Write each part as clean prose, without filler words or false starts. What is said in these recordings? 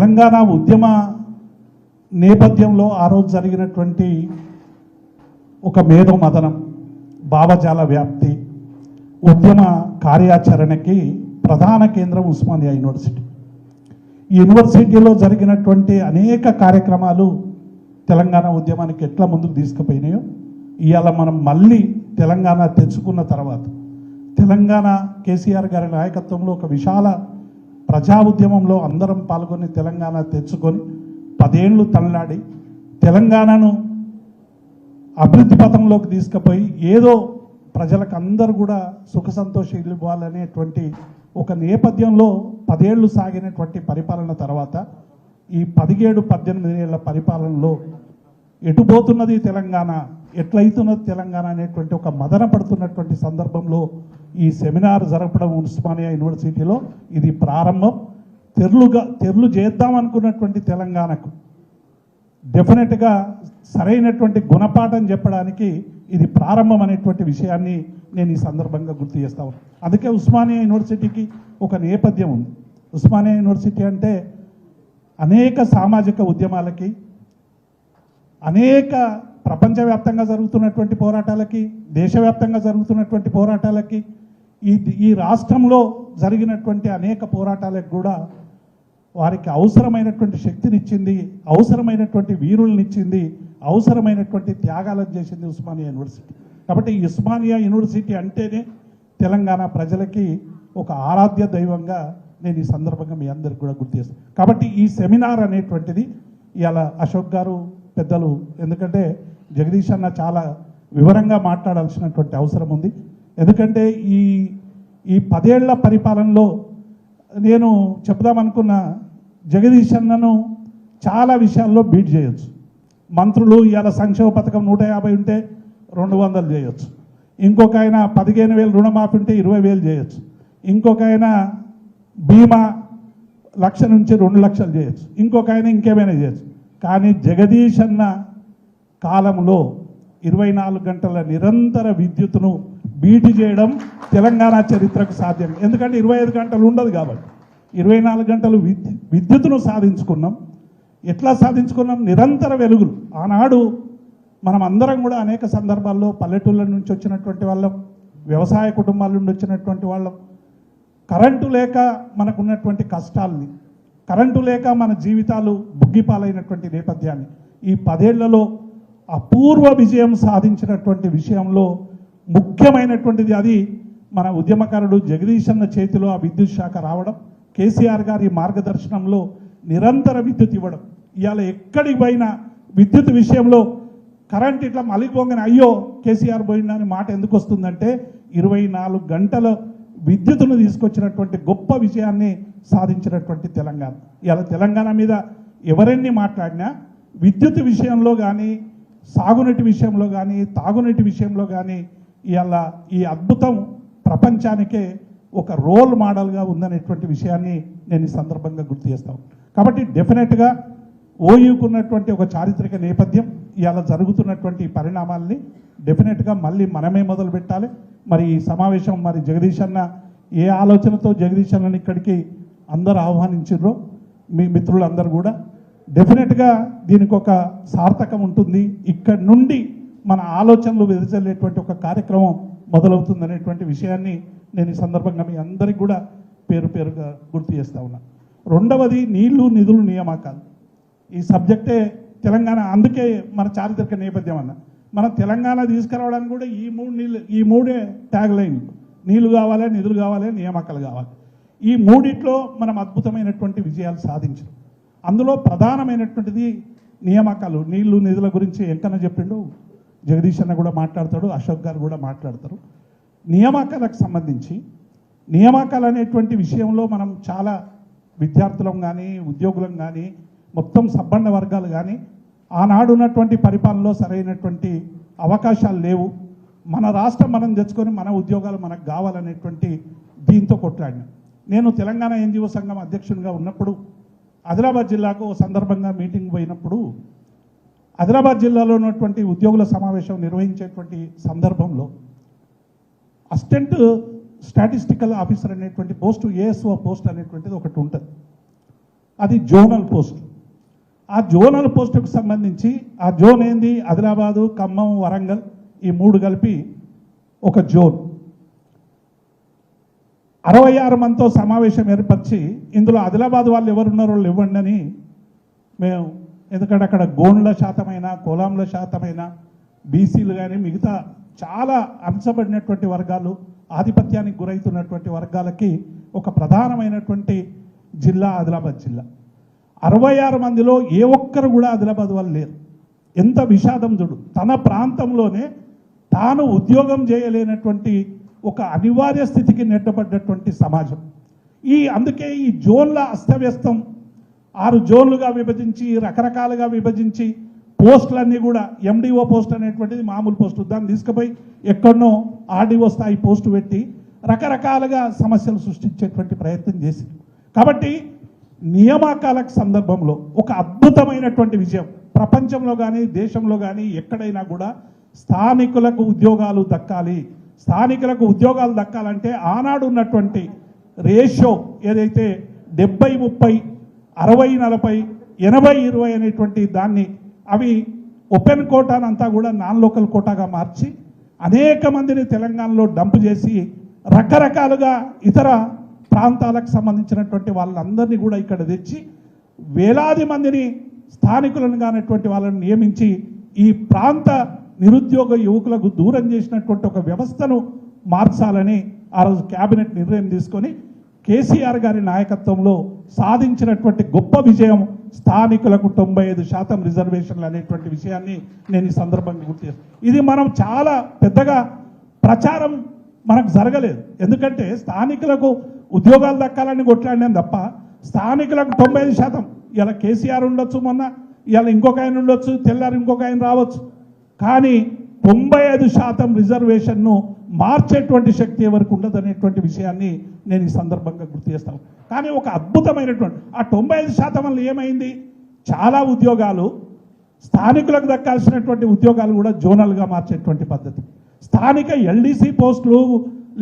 తెలంగాణ ఉద్యమ నేపథ్యంలో ఆ రోజు జరిగినటువంటి ఒక మేధో మదనం, భావజాల వ్యాప్తి, ఉద్యమ కార్యాచరణకి ప్రధాన కేంద్రం ఉస్మానియా యూనివర్సిటీ. ఈ యూనివర్సిటీలో జరిగినటువంటి అనేక కార్యక్రమాలు తెలంగాణ ఉద్యమానికి ఎట్లా ముందుకు తీసుకుపోయినాయో ఇవాళ మనం మళ్ళీ తెలంగాణ తెచ్చుకున్న తర్వాత తెలంగాణ కేసీఆర్ గారి నాయకత్వంలో ఒక విశాల ప్రజా ఉద్యమంలో అందరం పాల్గొని తెలంగాణ తెచ్చుకొని 10 ఏళ్ళు తనలాడి తెలంగాణను అభివృద్ధి పథంలోకి తీసుకుపోయి ఏదో ప్రజలకు అందరూ కూడా సుఖ సంతోషాలు ఇవ్వాలనేటువంటి ఒక నేపథ్యంలో 10 ఏళ్ళు సాగినటువంటి పరిపాలన తర్వాత ఈ 17-18 ఏళ్ల పరిపాలనలో ఎటుపోతున్నది తెలంగాణ, ఎట్లయితున్నది తెలంగాణ అనేటువంటి ఒక మదన పడుతున్నటువంటి సందర్భంలో ఈ సెమినార్ జరపడం ఉస్మానియా యూనివర్సిటీలో ఇది ప్రారంభం. తెరలు చేద్దామనుకున్నటువంటి తెలంగాణకు డెఫినెట్గా సరైనటువంటి గుణపాఠం చెప్పడానికి ఇది ప్రారంభం అనేటువంటి విషయాన్ని నేను ఈ సందర్భంగా గుర్తు చేస్తాను. అందుకే ఉస్మానియా యూనివర్సిటీకి ఒక నేపథ్యం ఉంది. ఉస్మానియా యూనివర్సిటీ అంటే అనేక సామాజిక ఉద్యమాలకి, అనేక ప్రపంచవ్యాప్తంగా జరుగుతున్నటువంటి పోరాటాలకి, దేశవ్యాప్తంగా జరుగుతున్నటువంటి పోరాటాలకి, ఈ రాష్ట్రంలో జరిగినటువంటి అనేక పోరాటాలకు కూడా వారికి అవసరమైనటువంటి శక్తినిచ్చింది, అవసరమైనటువంటి వీరులనిచ్చింది, అవసరమైనటువంటి త్యాగాలను చేసింది ఉస్మానియా యూనివర్సిటీ. కాబట్టి ఉస్మానియా యూనివర్సిటీ అంటేనే తెలంగాణ ప్రజలకి ఒక ఆరాధ్య దైవంగా నేను ఈ సందర్భంగా మీ అందరికి కూడా గుర్తు చేస్తాను. కాబట్టి ఈ సెమినార్ అనేటువంటిది ఇవాళ అశోక్ గారు పెద్దలు, ఎందుకంటే జగదీష్ అన్న చాలా వివరంగా మాట్లాడాల్సినటువంటి అవసరం ఉంది. ఎందుకంటే ఈ 10 ఏళ్ల పరిపాలనలో నేను చెప్దామనుకున్న జగదీష్ అన్నను చాలా విషయాల్లో బీట్ చేయొచ్చు. మంత్రులు ఇవాళ సంక్షేమ పథకం 150 ఉంటే 200 చేయొచ్చు. ఇంకొక ఆయన 15,000 రుణమాఫీ ఉంటే 20,000 చేయొచ్చు. ఇంకొక ఆయన బీమా 1,00,000 నుంచి 2,00,000 చేయొచ్చు. ఇంకొక ఆయన ఇంకేమైనా చేయొచ్చు. కానీ జగదీష్ అన్న కాలంలో 24 గంటల నిరంతర విద్యుత్తును బీటి చేయడం తెలంగాణ చరిత్రకు సాధ్యం. ఎందుకంటే 25 గంటలు ఉండదు కాబట్టి 24 గంటలు విద్యుత్తును సాధించుకున్నాం. ఎట్లా సాధించుకున్నాం? నిరంతర వెలుగులు. ఆనాడు మనం అందరం కూడా అనేక సందర్భాల్లో పల్లెటూళ్ళ నుంచి వచ్చినటువంటి వాళ్ళం, వ్యవసాయ కుటుంబాల నుండి వచ్చినటువంటి వాళ్ళం, కరెంటు లేక మనకున్నటువంటి కష్టాలని, కరెంటు లేక మన జీవితాలు బుగ్గిపాలైనటువంటి నేపథ్యాన్ని ఈ 10 ఏళ్లలో అపూర్వ విజయం సాధించినటువంటి విషయంలో ముఖ్యమైనటువంటిది అది మన ఉద్యమకారుడు జగదీష్ అన్న చేతిలో ఆ విద్యుత్ శాఖ రావడం, కేసీఆర్ గారి మార్గదర్శనంలో నిరంతర విద్యుత్ ఇవ్వడం. ఇవాళ ఎక్కడికి పోయినా విద్యుత్ విషయంలో కరెంట్ ఇట్లా మలిగిపోగానే అయ్యో కేసీఆర్ పోయిందని మాట ఎందుకు వస్తుందంటే 24 గంటల విద్యుత్తును తీసుకొచ్చినటువంటి గొప్ప విజయాన్ని సాధించినటువంటి తెలంగాణ. ఇవాళ తెలంగాణ మీద ఎవరెన్ని మాట్లాడినా విద్యుత్ విషయంలో కానీ, సాగునీటి విషయంలో కానీ, తాగునీటి విషయంలో కానీ ఇవాళ ఈ అద్భుతం ప్రపంచానికే ఒక రోల్ మోడల్గా ఉందనేటువంటి విషయాన్ని నేను ఈ సందర్భంగా గుర్తు చేస్తాను. కాబట్టి డెఫినెట్గా ఓయూకున్నటువంటి ఒక చారిత్రక నేపథ్యం ఇవాళ జరుగుతున్నటువంటి పరిణామాలని డెఫినెట్గా మళ్ళీ మనమే మొదలు పెట్టాలి. మరి ఈ సమావేశం మరి జగదీష్ అన్న ఏ ఆలోచనతో జగదీష్ అన్నని ఇక్కడికి అందరూ ఆహ్వానించారో మీ మిత్రులందరూ కూడా డెఫినెట్గా దీనికి ఒక సార్థకం ఉంటుంది. ఇక్కడ నుండి మన ఆలోచనలు వెదజల్లేటువంటి ఒక కార్యక్రమం మొదలవుతుంది అనేటువంటి విషయాన్ని నేను ఈ సందర్భంగా మీ అందరికీ కూడా పేరుగా గుర్తు చేస్తా ఉన్నా. రెండవది నీళ్లు, నిధులు, నియామకాలు. ఈ సబ్జెక్టే తెలంగాణ, అందుకే మన చారిత్రక నేపథ్యం అన్న. మన తెలంగాణ తీసుకురావడానికి కూడా ఈ మూడే ట్యాగ్ లైన్. నీళ్లు కావాలి, నిధులు కావాలి, నియామకాలు కావాలి. ఈ మూడిట్లో మనం అద్భుతమైనటువంటి విజయాలు సాధించాం. అందులో ప్రధానమైనటువంటిది నియామకాలు. నీళ్లు, నిధుల గురించి ఎంకన్నా చెప్పిండు, జగదీష్ అన్న కూడా మాట్లాడతాడు, అశోక్ గారు కూడా మాట్లాడతారు. నియామకాలకు సంబంధించి నియామకాలు అనేటువంటి విషయంలో మనం చాలా విద్యార్థులం కానీ, ఉద్యోగులం కానీ, మొత్తం సబ్బండ వర్గాలు కానీ ఆనాడు ఉన్నటువంటి పరిపాలనలో సరైనటువంటి అవకాశాలు లేవు. మన రాష్ట్రం మనం తెచ్చుకొని మన ఉద్యోగాలు మనకు కావాలనేటువంటి దీంతో కొట్లాడినా. నేను తెలంగాణ ఎన్జిఓ సంఘం అధ్యక్షునిగా ఉన్నప్పుడు ఆదిలాబాద్ జిల్లాకు సందర్భంగా మీటింగ్ పోయినప్పుడు ఆదిలాబాద్ జిల్లాలో ఉన్నటువంటి ఉద్యోగుల సమావేశం నిర్వహించేటువంటి సందర్భంలో అసిస్టెంట్ స్టాటిస్టికల్ ఆఫీసర్ అనేటువంటి పోస్టు, ఏఎస్ఓ పోస్ట్ అనేటువంటిది ఒకటి ఉంటుంది. అది జోనల్ పోస్ట్. ఆ జోనల్ పోస్టుకు సంబంధించి ఆ జోన్ ఏంది, ఆదిలాబాదు, ఖమ్మం, వరంగల్ ఈ 3 కలిపి ఒక జోన్. 66 మందితో సమావేశం ఏర్పరిచి ఇందులో ఆదిలాబాద్ వాళ్ళు ఎవరున్నారో ఇవ్వండి అని మేము, ఎందుకంటే అక్కడ గోండ్ల శాతమైన, కోలాంల శాతమైన, బీసీలు కానీ మిగతా చాలా అంశపడినటువంటి వర్గాలు, ఆధిపత్యానికి గురవుతున్నటువంటి వర్గాలకి ఒక ప్రధానమైనటువంటి జిల్లా ఆదిలాబాద్ జిల్లా. 66 మందిలో ఏ ఒక్కరు కూడా ఆదిలాబాద్ వాళ్ళు లేరు. ఎంత విషాదం చూడు. తన ప్రాంతంలోనే తాను ఉద్యోగం చేయలేనటువంటి ఒక అనివార్య స్థితికి నెట్టబడ్డటువంటి సమాజం. అందుకే ఈ జోన్ల అస్తవ్యస్తం 6 జోన్లుగా విభజించి, రకరకాలుగా విభజించి, పోస్టులన్నీ కూడా ఎండిఓ పోస్ట్ అనేటువంటిది మామూలు పోస్టు, దాన్ని తీసుకుపోయి ఎక్కడనో ఆర్డీఓ స్థాయి పోస్టు పెట్టి రకరకాలుగా సమస్యలు సృష్టించేటువంటి ప్రయత్నం చేసి, కాబట్టి నియామకాలకు సందర్భంలో ఒక అద్భుతమైనటువంటి విజయం ప్రపంచంలో కానీ దేశంలో కానీ ఎక్కడైనా కూడా స్థానికులకు ఉద్యోగాలు దక్కాలి. స్థానికులకు ఉద్యోగాలు దక్కాలంటే ఆనాడు ఉన్నటువంటి రేషియో ఏదైతే 70-30, 60-40, 80-20 అనేటువంటి దాన్ని అవి ఓపెన్ కోటానంతా కూడా నాన్ లోకల్ కోటాగా మార్చి అనేక మందిని తెలంగాణలో డంప్ చేసి రకరకాలుగా ఇతర ప్రాంతాలకు సంబంధించినటువంటి వాళ్ళందరినీ కూడా ఇక్కడ తెచ్చి వేలాది మందిని స్థానికులను కానటువంటి వాళ్ళని నియమించి ఈ ప్రాంత నిరుద్యోగ యువకులకు దూరం చేసినటువంటి ఒక వ్యవస్థను మార్చాలని ఆ రోజు కేబినెట్ నిర్ణయం తీసుకొని కేసీఆర్ గారి నాయకత్వంలో సాధించినటువంటి గొప్ప విజయం స్థానికులకు 95% రిజర్వేషన్లు అనేటువంటి విషయాన్ని నేను ఈ సందర్భంగా గుర్తు చేస్తాను. ఇది మనం చాలా పెద్దగా ప్రచారం మనకు జరగలేదు, ఎందుకంటే స్థానికులకు ఉద్యోగాలు దక్కాలని కొట్లాడినాం తప్ప స్థానికులకు 95%. ఇలా కేసీఆర్ ఉండొచ్చు, మొన్న ఇలా ఇంకొక ఆయన ఉండొచ్చు, తెల్లారి ఇంకొక ఆయన రావచ్చు, కానీ 95% రిజర్వేషన్ను మార్చేటువంటి శక్తి ఎవరికి ఉండదనేటువంటి విషయాన్ని నేను ఈ సందర్భంగా గుర్తు చేస్తాను. కానీ ఒక అద్భుతమైనటువంటి ఆ 95% వల్ల ఏమైంది, చాలా ఉద్యోగాలు స్థానికులకు దక్కాల్సినటువంటి ఉద్యోగాలు కూడా జోనల్గా మార్చేటువంటి పద్ధతి. స్థానిక ఎల్డీసీ పోస్టులు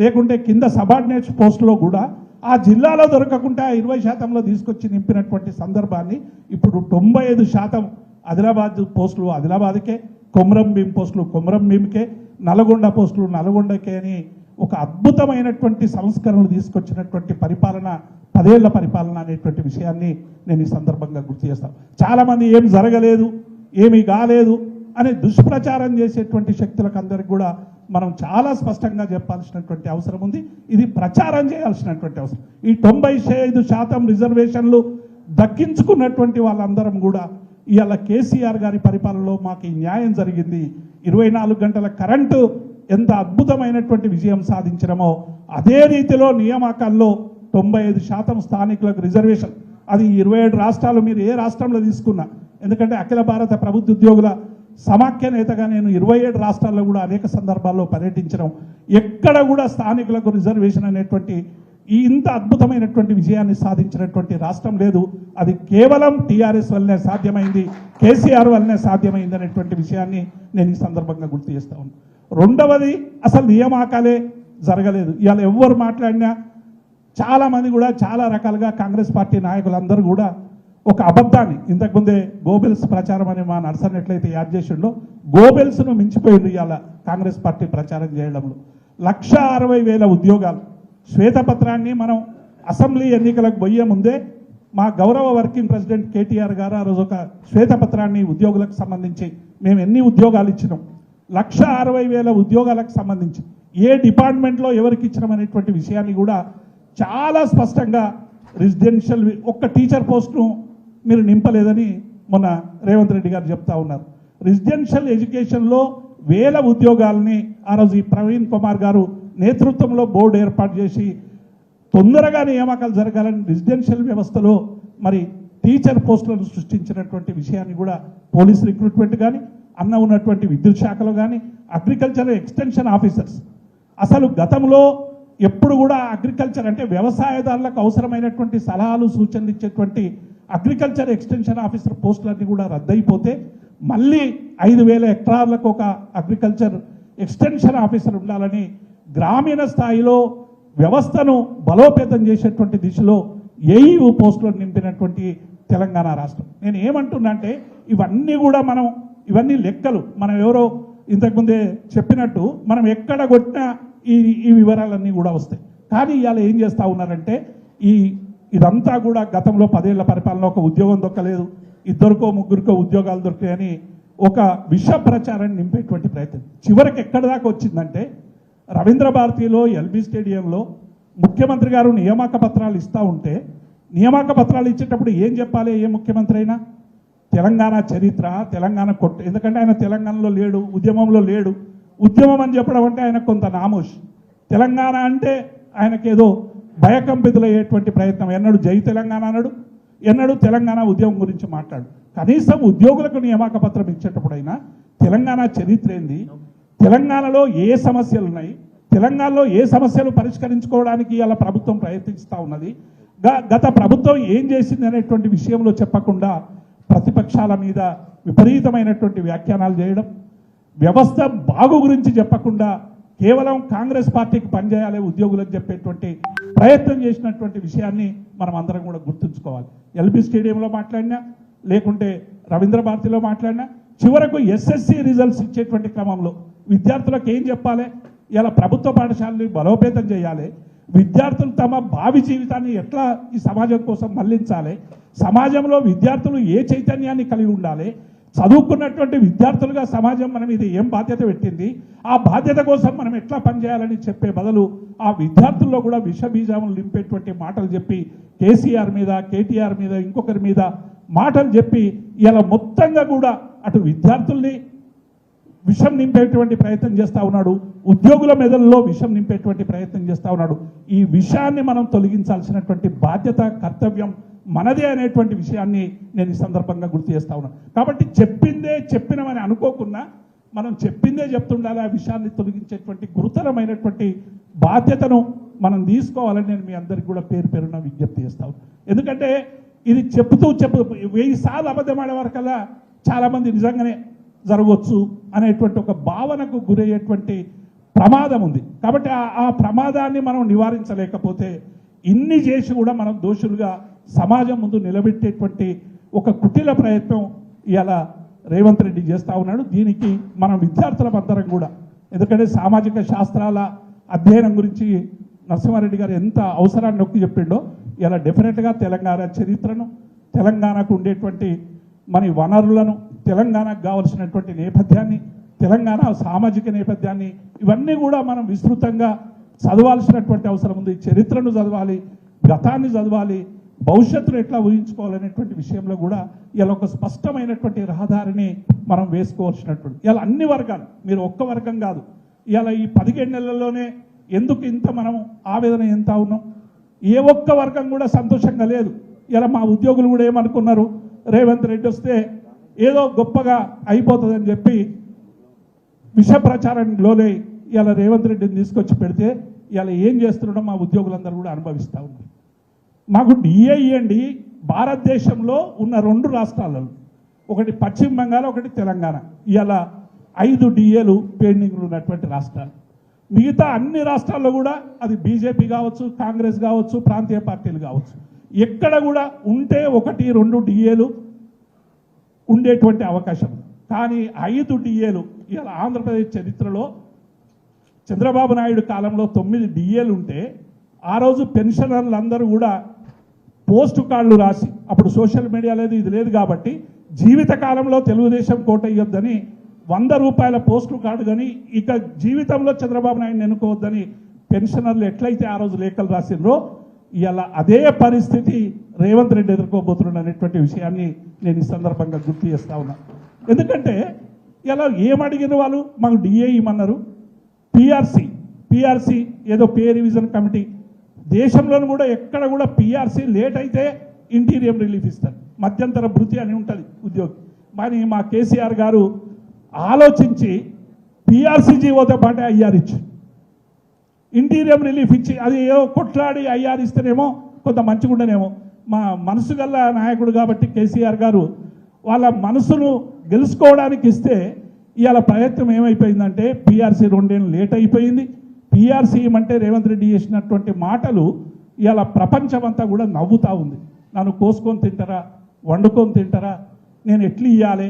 లేకుంటే కింద సబార్డినేట్స్ పోస్టులో కూడా ఆ జిల్లాలో దొరకకుండా 20%లో తీసుకొచ్చి నింపినటువంటి సందర్భాన్ని ఇప్పుడు 95% ఆదిలాబాద్ పోస్టులు ఆదిలాబాద్కే, కొమరం భీం పోస్టులు కొమరం భీంకే, నల్గొండ పోస్టులు నల్గొండకే అని ఒక అద్భుతమైనటువంటి సంస్కరణలు తీసుకొచ్చినటువంటి పరిపాలన, 10 ఏళ్ల పరిపాలన అనేటువంటి విషయాన్ని నేను ఈ సందర్భంగా గుర్తు చేస్తాను. చాలామంది ఏం జరగలేదు, ఏమీ కాలేదు అనే దుష్ప్రచారం చేసేటువంటి శక్తులకు అందరికి కూడా మనం చాలా స్పష్టంగా చెప్పాల్సినటువంటి అవసరం ఉంది. ఇది ప్రచారం చేయాల్సినటువంటి అవసరం. ఈ 95% రిజర్వేషన్లు దక్కించుకున్నటువంటి వాళ్ళందరం కూడా ఇవాళ కేసీఆర్ గారి పరిపాలనలో మాకు ఈ న్యాయం జరిగింది, 24 గంటల కరెంటు ఎంత అద్భుతమైనటువంటి విజయం సాధించడమో అదే రీతిలో నియామకాల్లో 95% స్థానికులకు రిజర్వేషన్. అది 27 రాష్ట్రాలు, మీరు ఏ రాష్ట్రంలో తీసుకున్నా, ఎందుకంటే అఖిల భారత ప్రభుత్వ ఉద్యోగుల సమాఖ్య నేతగా నేను 27 రాష్ట్రాల్లో కూడా అనేక సందర్భాల్లో పర్యటించడం, ఎక్కడ కూడా స్థానికులకు రిజర్వేషన్ అనేటువంటి ఇంత అద్భుతమైనటువంటి విజయాన్ని సాధించినటువంటి రాష్ట్రం లేదు. అది కేవలం టీఆర్ఎస్ వల్లనే సాధ్యమైంది, కేసీఆర్ వల్లనే సాధ్యమైంది అనేటువంటి విషయాన్ని నేను ఈ సందర్భంగా గుర్తు చేస్తా ఉన్నాను. రెండవది, అసలు నియామకాలే జరగలేదు. ఇవాళ ఎవరు మాట్లాడినా చాలామంది కూడా చాలా రకాలుగా కాంగ్రెస్ పార్టీ నాయకులందరూ కూడా ఒక అబద్ధాన్ని, ఇంతకుముందే గోబెల్స్ ప్రచారం అని మా నర్సన్ ఎట్లయితే యాడ్ చేసిండో గోబెల్స్ను మించిపోయింది ఇవాళ కాంగ్రెస్ పార్టీ ప్రచారం చేయడంలో. 1,60,000 ఉద్యోగాలు శ్వేతపత్రాన్ని మనం అసెంబ్లీ ఎన్నికలకు పోయే ముందే మా గౌరవ వర్కింగ్ ప్రెసిడెంట్ కేటీఆర్ గారు ఆ రోజు ఒక శ్వేతపత్రాన్ని ఉద్యోగులకు సంబంధించి మేము ఎన్ని ఉద్యోగాలు ఇచ్చినాం, 1,60,000 ఉద్యోగాలకు సంబంధించి ఏ డిపార్ట్మెంట్లో ఎవరికి ఇచ్చినాం అనేటువంటి విషయాన్ని కూడా చాలా స్పష్టంగా రెసిడెన్షియల్ ఒక్క టీచర్ పోస్టును మీరు నింపలేదని మొన్న రేవంత్ రెడ్డి గారు చెప్తా ఉన్నారు. రెసిడెన్షియల్ ఎడ్యుకేషన్లో 1000 ఉద్యోగాలని ఆ రోజు ఈ ప్రవీణ్ కుమార్ గారు నేతృత్వంలో బోర్డు ఏర్పాటు చేసి తొందరగా నియామకాలు జరగాలని రెసిడెన్షియల్ వ్యవస్థలో మరి టీచర్ పోస్టులను సృష్టించినటువంటి విషయాన్ని కూడా పోలీస్ రిక్రూట్మెంట్ కానీ, అన్న ఉన్నటువంటి విద్యుత్ శాఖలో కానీ, అగ్రికల్చర్ ఎక్స్టెన్షన్ ఆఫీసర్స్, అసలు గతంలో ఎప్పుడు కూడా అగ్రికల్చర్ అంటే వ్యవసాయదారులకు అవసరమైనటువంటి సలహాలు సూచనలు ఇచ్చేటువంటి అగ్రికల్చర్ ఎక్స్టెన్షన్ ఆఫీసర్ పోస్టులన్నీ కూడా రద్దయిపోతే మళ్ళీ 5,000 హెక్టార్లకు ఒక అగ్రికల్చర్ ఎక్స్టెన్షన్ ఆఫీసర్ ఉండాలని గ్రామీణ స్థాయిలో వ్యవస్థను బలోపేతం చేసేటువంటి దిశలో ఏఈఓ పోస్టులను నింపినటువంటి తెలంగాణ రాష్ట్రం. నేను ఏమంటున్నా అంటే ఇవన్నీ కూడా ఇవన్నీ లెక్కలు మనం ఎవరో ఇంతకుముందే చెప్పినట్టు మనం ఎక్కడ కొట్టినా ఈ వివరాలన్నీ కూడా వస్తాయి. కానీ ఇవాళ ఏం చేస్తూ ఉన్నారంటే ఇదంతా కూడా గతంలో 10 ఏళ్ల పరిపాలన ఒక ఉద్యోగం దొక్కలేదు, 2కో 3కో ఉద్యోగాలు దొరికాయని ఒక విష ప్రచారాన్ని నింపేటువంటి ప్రయత్నం చివరికి ఎక్కడి దాకా వచ్చిందంటే రవీంద్ర భారతిలో ఎల్బీ స్టేడియంలో ముఖ్యమంత్రి గారు నియామక పత్రాలు ఇస్తూ ఉంటే నియామక పత్రాలు ఇచ్చేటప్పుడు ఏం చెప్పాలి? ఏ ముఖ్యమంత్రి అయినా తెలంగాణ చరిత్ర, తెలంగాణ ఎందుకంటే ఆయన తెలంగాణలో లేడు, ఉద్యమంలో లేడు. ఉద్యమం అని చెప్పడం అంటే ఆయన కొంత నామోష్. తెలంగాణ అంటే ఆయనకేదో భయకంపితులయ్యేటువంటి ప్రయత్నం. ఎన్నడూ జై తెలంగాణ అన్నాడు, ఎన్నడూ తెలంగాణ ఉద్యమం గురించి మాట్లాడు. కనీసం ఉద్యోగులకు నియామక పత్రం ఇచ్చేటప్పుడైనా తెలంగాణ చరిత్ర ఏంది, తెలంగాణలో ఏ సమస్యలు ఉన్నాయి, తెలంగాణలో ఏ సమస్యలు పరిష్కరించుకోవడానికి ఇలా ప్రభుత్వం ప్రయత్నిస్తూ ఉన్నది, గత ప్రభుత్వం ఏం చేసింది అనేటువంటి విషయంలో చెప్పకుండా ప్రతిపక్షాల మీద విపరీతమైనటువంటి వ్యాఖ్యానాలు చేయడం, వ్యవస్థ బాగు గురించి చెప్పకుండా కేవలం కాంగ్రెస్ పార్టీకి పనిచేయాలి ఉద్యోగులని చెప్పేటువంటి ప్రయత్నం చేసినటువంటి విషయాన్ని మనం అందరం కూడా గుర్తుంచుకోవాలి. ఎల్బీ స్టేడియంలో మాట్లాడినా, లేకుంటే రవీంద్ర భారతిలో మాట్లాడినా, చివరకు ఎస్ఎస్సి రిజల్ట్స్ ఇచ్చేటువంటి క్రమంలో విద్యార్థులకు ఏం చెప్పాలి? ఇలా ప్రభుత్వ పాఠశాలని బలోపేతం చేయాలి, విద్యార్థులు తమ భావి జీవితాన్ని ఎట్లా ఈ సమాజం కోసం మళ్లించాలి, సమాజంలో విద్యార్థులు ఏ చైతన్యాన్ని కలిగి ఉండాలి, చదువుకున్నటువంటి విద్యార్థులుగా సమాజం మన మీద ఏం బాధ్యత పెట్టింది, ఆ బాధ్యత కోసం మనం ఎట్లా పనిచేయాలని చెప్పే బదులు ఆ విద్యార్థుల్లో కూడా విషబీజాములు నింపేటువంటి మాటలు చెప్పి కేసీఆర్ మీద, కేటీఆర్ మీద, ఇంకొకరి మీద మాటలు చెప్పి ఇలా మొత్తంగా కూడా అటు విద్యార్థుల్ని విషం నింపేటువంటి ప్రయత్నం చేస్తూ ఉన్నాడు, ఉద్యోగుల మెదడులో విషం నింపేటువంటి ప్రయత్నం చేస్తూ ఉన్నాడు. ఈ విషయాన్ని మనం తొలగించాల్సినటువంటి బాధ్యత, కర్తవ్యం మనదే అనేటువంటి విషయాన్ని నేను ఈ సందర్భంగా గుర్తు చేస్తా ఉన్నాను. కాబట్టి చెప్పినమని అనుకోకుండా మనం చెప్పిందే చెప్తుండాలి. ఆ విషయాన్ని తొలగించేటువంటి గురుతరమైనటువంటి బాధ్యతను మనం తీసుకోవాలని నేను మీ అందరికీ కూడా పేరున విజ్ఞప్తి చేస్తా ఉన్నాను. ఎందుకంటే ఇది చెప్తూ 1000 సార్లు అబద్ధం ఆడే వరకల్లా చాలామంది నిజంగానే జరగవచ్చు అనేటువంటి ఒక భావనకు గురయ్యేటువంటి ప్రమాదం ఉంది. కాబట్టి ఆ ప్రమాదాన్ని మనం నివారించలేకపోతే ఇన్ని చేసి కూడా మనం దోషులుగా సమాజం ముందు నిలబెట్టేటువంటి ఒక కుటిల ప్రయత్నం ఇలా రేవంత్ రెడ్డి చేస్తూ ఉన్నాడు. దీనికి మనం విద్యార్థులందరం కూడా, ఎందుకంటే సామాజిక శాస్త్రాల అధ్యయనం గురించి నరసింహారెడ్డి గారు ఎంత అవసరాన్ని నొక్కి చెప్పిండో, ఇలా డెఫినెట్గా తెలంగాణ చరిత్రను, తెలంగాణకు ఉండేటువంటి మన వనరులను, తెలంగాణకు కావలసినటువంటి నేపథ్యాన్ని, తెలంగాణ సామాజిక నేపథ్యాన్ని, ఇవన్నీ కూడా మనం విస్తృతంగా చదవాల్సినటువంటి అవసరం ఉంది. చరిత్రను చదవాలి, గతాన్ని చదవాలి, భవిష్యత్తును ఎట్లా ఊహించుకోవాలనేటువంటి విషయంలో కూడా ఇలా ఒక స్పష్టమైనటువంటి రహదారిని మనం వేసుకోవాల్సినటువంటి, ఇలా అన్ని వర్గాలు, మీరు ఒక్క వర్గం కాదు, ఇలా ఈ 17 నెలల్లోనే ఎందుకు ఇంత మనం ఆవేదన ఎంత ఉన్నాం, ఏ ఒక్క వర్గం కూడా సంతోషంగా లేదు. ఇలా మా ఉద్యోగులు కూడా ఏమనుకున్నారు, రేవంత్ రెడ్డి వస్తే ఏదో గొప్పగా అయిపోతుందని చెప్పి విష ప్రచారంలోనే ఇలా రేవంత్ రెడ్డిని తీసుకొచ్చి పెడితే ఇలా ఏం చేస్తున్నాడో మా ఉద్యోగులందరూ కూడా అనుభవిస్తూ ఉన్నారు. మాకు డిఏ ఇవ్వండి, భారతదేశంలో ఉన్న 2 రాష్ట్రాలలో, ఒకటి పశ్చిమ బంగాల్, ఒకటి తెలంగాణ, ఇలా 5 డిఏలు పెండింగ్లు ఉన్నటువంటి రాష్ట్రాలు. మిగతా అన్ని రాష్ట్రాల్లో కూడా అది బీజేపీ కావచ్చు, కాంగ్రెస్ కావచ్చు, ప్రాంతీయ పార్టీలు కావచ్చు, ఎక్కడ కూడా ఉంటే 1-2 డిఏలు ఉండేటువంటి అవకాశం. కానీ 5 డిఏలు ఇలా ఆంధ్రప్రదేశ్ చరిత్రలో చంద్రబాబు నాయుడు కాలంలో 9 డిఏలు ఉంటే ఆ రోజు పెన్షనర్లు అందరూ కూడా పోస్టు కార్డులు రాసి, అప్పుడు సోషల్ మీడియా లేదు, ఇది లేదు కాబట్టి జీవితకాలంలో తెలుగుదేశం కోట ఇవ్వద్దని 100 రూపాయల పోస్టు కార్డు కానీ ఇక జీవితంలో చంద్రబాబు నాయుడిని ఎన్నుకోవద్దని పెన్షనర్లు ఎట్లయితే ఆ రోజు లేఖలు రాసిండ్రో ఇలా అదే పరిస్థితి రేవంత్ రెడ్డి ఎదుర్కోబోతున్నాడు అనేటువంటి విషయాన్ని నేను ఈ సందర్భంగా గుర్తు చేస్తా ఉన్నా. ఎందుకంటే ఇలా ఏమడిగిన వాళ్ళు మాకు డిఏ ఇమ్మన్నారు, పిఆర్సీ ఏదో పే రివిజన్ కమిటీ, దేశంలోనూ కూడా ఎక్కడ కూడా పిఆర్సీ లేట్ అయితే ఇంటీరియం రిలీఫ్ ఇస్తారు, మధ్యంతర భృతి అని ఉంటుంది ఉద్యోగి. కానీ మా కేసీఆర్ గారు ఆలోచించి పిఆర్సీ జీవోతో పాటే ఐఆర్ ఇచ్చి ఇంటీరియం రిలీఫ్ ఇచ్చి, అది ఏదో కొట్లాడి ఐఆర్ ఇస్తేనేమో కొంత మంచిగుండనేమో, మా మనసు గల్ల నాయకుడు కాబట్టి కేసీఆర్ గారు వాళ్ళ మనసును గెలుచుకోవడానికి ఇస్తే ఇవాళ ప్రయత్నం ఏమైపోయిందంటే పిఆర్సీ 2 ఏళ్ళు లేట్ అయిపోయింది. పిఆర్సీ అంటే రేవంత్ రెడ్డి చేసినటువంటి మాటలు ఇవాళ ప్రపంచం అంతా కూడా నవ్వుతూ ఉంది. నన్ను కోసుకొని తింటారా, వండుకొని తింటారా, నేను ఎట్లు ఇవ్వాలి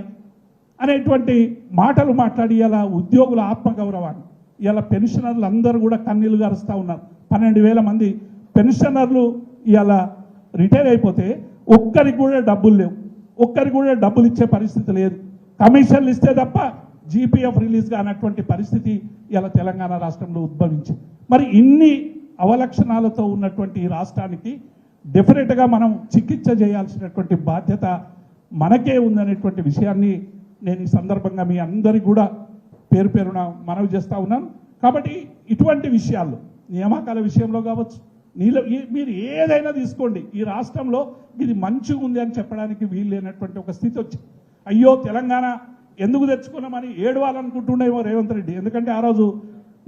అనేటువంటి మాటలు మాట్లాడి ఇలా ఉద్యోగుల ఆత్మగౌరవాన్ని, ఇలా పెన్షనర్లు అందరూ కూడా కన్నీళ్లు గారుస్తూ ఉన్నారు. 12,000 మంది పెన్షనర్లు ఇలా రిటైర్ అయిపోతే ఒక్కరికి కూడా డబ్బులు లేవు, ఒక్కరికి కూడా డబ్బులు ఇచ్చే పరిస్థితి లేదు. కమిషన్లు ఇస్తే తప్ప జీపీఎఫ్ రిలీజ్ కానటువంటి పరిస్థితి ఇలా తెలంగాణ రాష్ట్రంలో ఉద్భవించింది. మరి ఇన్ని అవలక్షణాలతో ఉన్నటువంటి ఈ రాష్ట్రానికి డెఫినెట్గా మనం చికిత్స చేయాల్సినటువంటి బాధ్యత మనకే ఉందనేటువంటి విషయాన్ని నేను ఈ సందర్భంగా మీ అందరికీ కూడా పేరు పేరున మనవి చేస్తూ ఉన్నాను. కాబట్టి ఇటువంటి విషయాల్లో నియామకాల విషయంలో కావచ్చు, మీరు ఏదైనా తీసుకోండి, ఈ రాష్ట్రంలో ఇది మంచిగా ఉంది అని చెప్పడానికి వీలు లేనటువంటి ఒక స్థితి వచ్చింది. అయ్యో తెలంగాణ ఎందుకు తెచ్చుకున్నామని ఏడవాలనుకుంటుండేమో రేవంత్ రెడ్డి. ఎందుకంటే ఆ రోజు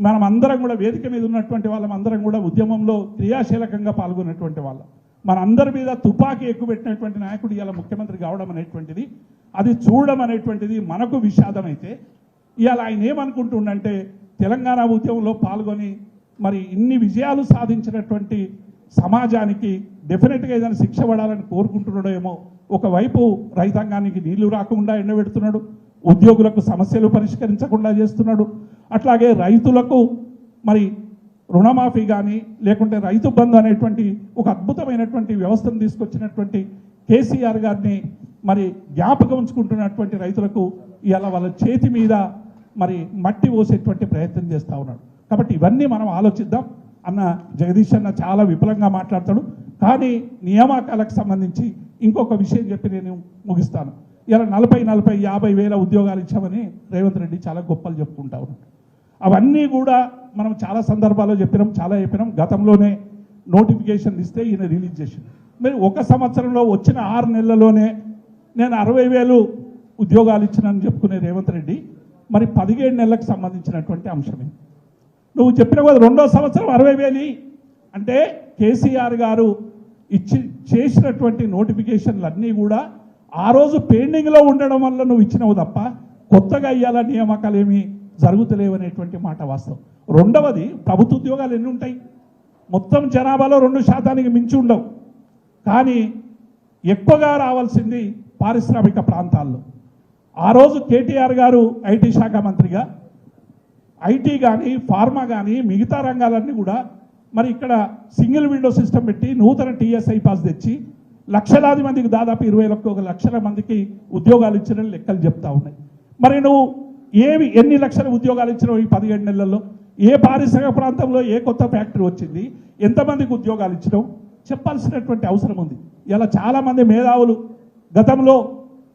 మనం అందరం కూడా వేదిక మీద ఉన్నటువంటి వాళ్ళం అందరం కూడా ఉద్యమంలో క్రియాశీలకంగా పాల్గొన్నటువంటి వాళ్ళం. మన అందరి మీద తుపాకీ ఎక్కుపెట్టినటువంటి నాయకుడు ఇలా ముఖ్యమంత్రి కావడం అనేటువంటిది, అది చూడడం అనేటువంటిది మనకు విషాదమైతే, ఇవాళ ఆయన ఏమనుకుంటుండంటే తెలంగాణ ఉద్యమంలో పాల్గొని మరి ఇన్ని విజయాలు సాధించినటువంటి సమాజానికి డెఫినెట్గా ఏదైనా శిక్ష పడాలని కోరుకుంటున్నాడేమో. ఒకవైపు రైతాంగానికి నీళ్లు రాకుండా ఎండబెడుతున్నాడు, ఉద్యోగులకు సమస్యలు పరిష్కరించకుండా చేస్తున్నాడు, అట్లాగే రైతులకు మరి రుణమాఫీ కానీ లేకుంటే రైతు బంధు అనేటువంటి ఒక అద్భుతమైనటువంటి వ్యవస్థను తీసుకొచ్చినటువంటి కేసీఆర్ గారిని మరి జ్ఞాపకం ఉంచుకుంటున్నటువంటి రైతులకు ఇవాళ వాళ్ళ చేతి మీద మరి మట్టి పోసేటువంటి ప్రయత్నం చేస్తూ ఉన్నాడు. కాబట్టి ఇవన్నీ మనం ఆలోచిద్దాం. అన్న జగదీష్ అన్న చాలా విపులంగా మాట్లాడతాడు. కానీ నియామకాలకు సంబంధించి ఇంకొక విషయం చెప్పి నేను ముగిస్తాను. ఇలా 40,000-50,000 ఉద్యోగాలు ఇచ్చామని రేవంత్ రెడ్డి చాలా గొప్పలు చెప్పుకుంటా ఉన్నాడు. అవన్నీ కూడా మనం చాలా సందర్భాల్లో చెప్పినాం. గతంలోనే నోటిఫికేషన్ ఇస్తే ఈయన రిలీజ్ చేసింది. మరి ఒక సంవత్సరంలో వచ్చిన 6 నెలల్లోనే నేను 60,000 ఉద్యోగాలు ఇచ్చినని చెప్పుకునే రేవంత్ రెడ్డి మరి 17 నెలలకు సంబంధించినటువంటి అంశమే. నువ్వు చెప్పిన కదా 2వ సంవత్సరం 60,000 అంటే కేసీఆర్ గారు చేసినటువంటి నోటిఫికేషన్లు అన్నీ కూడా ఆ రోజు పెండింగ్లో ఉండడం వల్ల నువ్వు ఇచ్చినవు తప్ప కొత్తగా ఇయ్యాల నియామకాలు ఏమీ జరుగుతలేవనేటువంటి మాట వాస్తవం. రెండవది, ప్రభుత్వ ఉద్యోగాలు ఎన్ని ఉంటాయి? మొత్తం జనాభాలో 2% మించి ఉండవు. కానీ ఎక్కువగా రావాల్సింది పారిశ్రామిక ప్రాంతాల్లో. ఆ రోజు కేటీఆర్ గారు ఐటీ శాఖ మంత్రిగా ఐటీ కానీ ఫార్మా కానీ మిగతా రంగాలన్నీ కూడా మరి ఇక్కడ సింగిల్ విండో సిస్టమ్ పెట్టి నూతన టీఎస్ఐ పాస్ తెచ్చి లక్షలాది మందికి దాదాపు 21 లక్షల మందికి ఉద్యోగాలు ఇచ్చిన లెక్కలు చెప్తా ఉన్నాయి. మరి నువ్వు ఎన్ని లక్షల ఉద్యోగాలు ఇచ్చినావు ఈ 17 నెలల్లో? ఏ పారిశ్రామిక ప్రాంతంలో ఏ కొత్త ఫ్యాక్టరీ వచ్చింది? ఎంతమందికి ఉద్యోగాలు ఇచ్చినావు? చెప్పాల్సినటువంటి అవసరం ఉంది. ఇలా చాలామంది మేధావులు గతంలో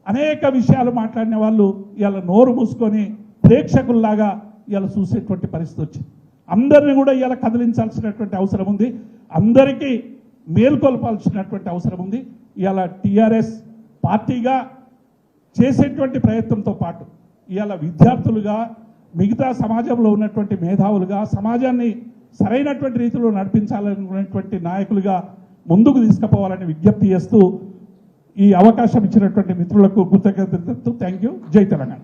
అనేక విషయాలు మాట్లాడిన వాళ్ళు ఇలా నోరు మూసుకొని ప్రేక్షకుల్లాగా ఇలా చూసేటువంటి పరిస్థితి వచ్చింది. అందరినీ కూడా ఇలా కదిలించాల్సినటువంటి అవసరం ఉంది. అందరికీ మేల్కొల్పాల్సినటువంటి అవసరం ఉంది. ఇలా టీఆర్ఎస్ పార్టీగా చేసేటువంటి ప్రయత్నంతో పాటు ఇవాళ విద్యార్థులుగా మిగతా సమాజంలో ఉన్నటువంటి మేధావులుగా సమాజాన్ని సరైనటువంటి రీతిలో నడిపించాలనుకునేటువంటి నాయకులుగా ముందుకు తీసుకుపోవాలని విజ్ఞప్తి చేస్తూ ఈ అవకాశం ఇచ్చినటువంటి మిత్రులకు కృతజ్ఞతలు. Thank you. జై తెలంగాణ.